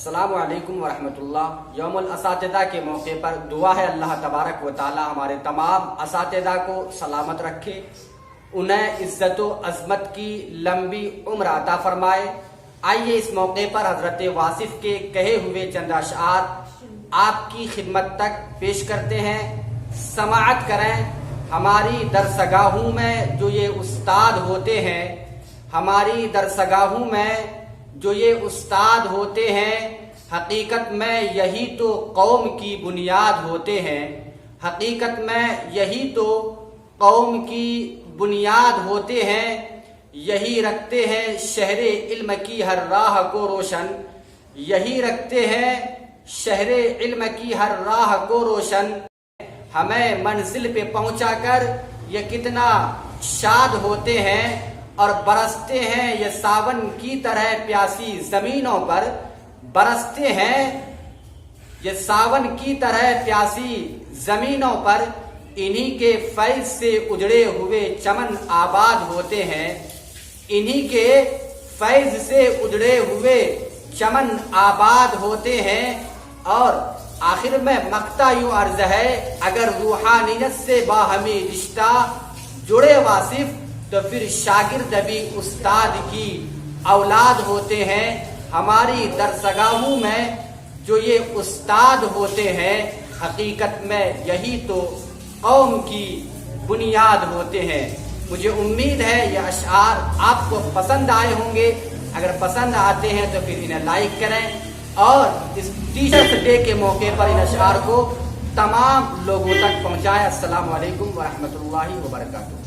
السلام علیکم ورحمۃ اللہ۔ یوم الاساتذہ کے موقع پر دعا ہے اللہ تبارک و تعالی ہمارے تمام اساتذہ کو سلامت رکھے، انہیں عزت و عظمت کی لمبی عمر عطا فرمائے۔ آئیے اس موقع پر حضرت واصف کے کہے ہوئے چند اشعار آپ کی خدمت تک پیش کرتے ہیں، سماعت کریں۔ ہماری درسگاہوں میں جو یہ استاد ہوتے ہیں، ہماری درسگاہوں میں جو یہ استاد ہوتے ہیں، حقیقت میں یہی تو قوم کی بنیاد ہوتے ہیں، حقیقت میں یہی تو قوم کی بنیاد ہوتے ہیں، یہی رکھتے ہیں شہر علم کی ہر راہ کو روشن، یہی رکھتے ہیں شہر علم کی ہر راہ کو روشن۔ ہمیں منزل پہ پہنچا کر یہ کتنا شاد ہوتے ہیں اور برستے ہیں یہ ساون کی طرح پیاسی زمینوں پر، برستے ہیں یہ ساون کی طرح پیاسی زمینوں پر، انہی کے فیض سے اجڑے ہوئے چمن آباد ہوتے ہیں، انہی کے فیض سے اجڑے ہوئے چمن آباد ہوتے ہیں۔ اور آخر میں مقطع یوں عرض ہے، اگر روحانیت سے باہمی رشتہ جڑے واصف تو پھر شاگرد بھی استاد کی اولاد ہوتے ہیں۔ ہماری درسگاہوں میں جو یہ استاد ہوتے ہیں، حقیقت میں یہی تو قوم کی بنیاد ہوتے ہیں۔ مجھے امید ہے یہ اشعار آپ کو پسند آئے ہوں گے، اگر پسند آتے ہیں تو پھر انہیں لائک کریں اور اس ٹیچرس ڈے کے موقع پر ان اشعار کو تمام لوگوں تک پہنچائیں۔ السلام علیکم ورحمۃ اللہ وبرکاتہ۔